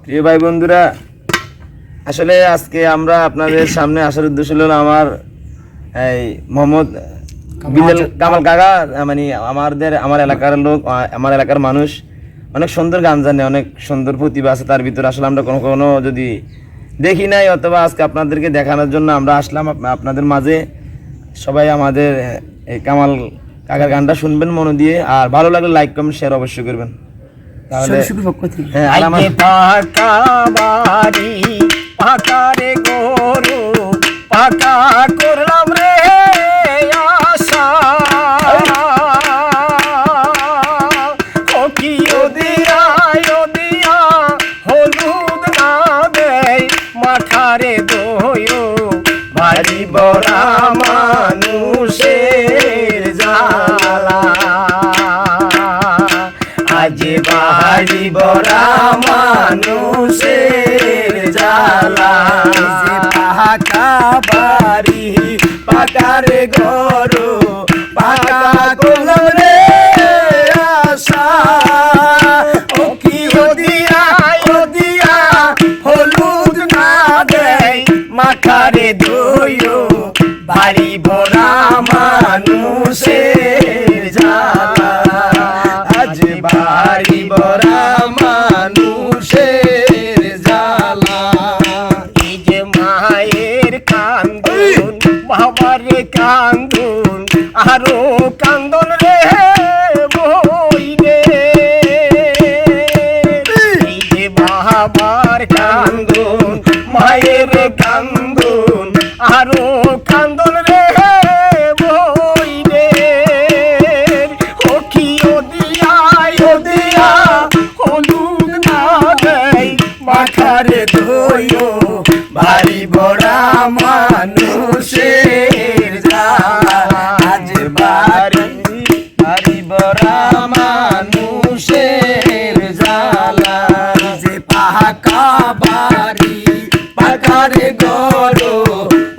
প্রিয় ভাই বন্ধুরা, আসলে আজকে আমরা আপনাদের সামনে আসার উদ্দেশ্য হলো আমার এই মোহাম্মদ বিল্লাল কামাল কাকা, মানে আমার এলাকার লোক, আমার এলাকার মানুষ অনেক সুন্দর গান জানে, অনেক সুন্দর প্রতিভা আছে তার ভিতরে। আসলে আমরা কোনো যদি দেখি নাই, অথবা আজকে আপনাদেরকে দেখানোর জন্য আমরা আসলাম আপনাদের মাঝে। সবাই আমাদের এই কামাল কাকার গানটা শুনবেন মন দিয়ে, আর ভালো লাগলে লাইক কমেন্ট শেয়ার অবশ্যই করবেন। তাহলে আর আমার পাকা বাড়ি পাকা রে গরু পাকা করলাম রে আশা, ও কি ও দিয়া হলুদ না দেয় মাথারে দইও বাড়ি বড়া মানুষের জ্বালা, আজ বাড়ি বড়া মানুষের জ্বালা, পাকা বাড়ি পাকার গরু পাকা করলাম রে আশা, ও কি ও দিয়া হলুদ না দেয় মাথারে দইও বাড়ি বড়া মানুষের জ্বালা, আজ বাড়ি বড়া মানুষের জ্বালা। এই যে মায়ের কান্দন বাবার কান্দন আরো কান্দন রে বই রে, এই যে বাবার কান্দন মায়ের কান্দন আরো কান্দন রে বই রে, ও কি ও দিয়া হলুদ না দেয় মাথারে দইও বাড়ি বড়া মানুষের জ্বালা, আজ বাড়ি বড়া মানুষের জ্বালা, যে পাকা বাড়ি পাকার গরু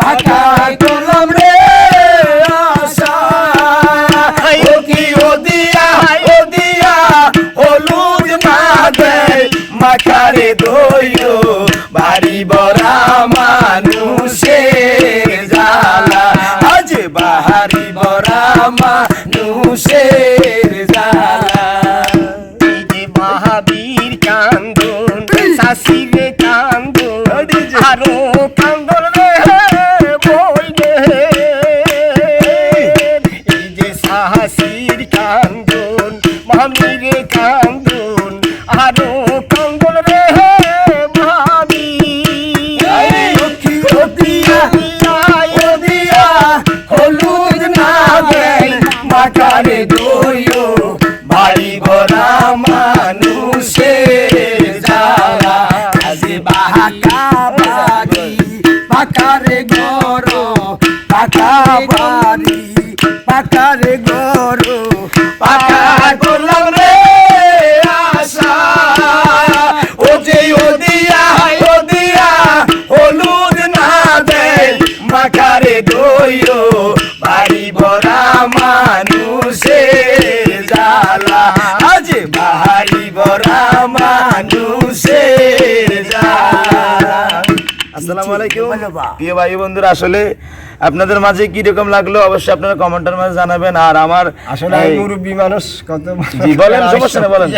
পাকা করলাম রে আশা, ও কি ও দিয়া হলুদ না দেয় মাথারে দইও বাড়ি বড়া মানুষের জ্বালা, আজ বাড়ি বড়া মানুষের জ্বালা। এই যে মহাবীর কান্দন শাশির কান্দন আরো কান্দন রে বই রে, এই যে শাশির কান্দন মামির কান্দন আরো কান্দন রে ভাবি, হলুদ না দেয় মাথারে দইও বাড়ি বড়া মানুষের জ্বালা, আজ পাকা বাড়ি পাকার গরু পাকা বাড়ি পাকার গরু পাকা করলাম রে আশা, ও যে ও দিয়া হলুদ না দেয় মাথারে দইও বাড়ি বড়া মানুষের জ্বালা, আজ বাড়ি বড়া মানুষের জ্বালা। আসসালামু আলাইকুম প্রিয় ভাই বন্ধুরা, আসলে আপনাদের মাঝে কি রকম লাগলো অবশ্যই আপনারা কমেন্টের মাঝে জানাবেন। আর আমার আসলে মুরব্বী মানুষ কত বলেন, সমস্যা নেই বলেন।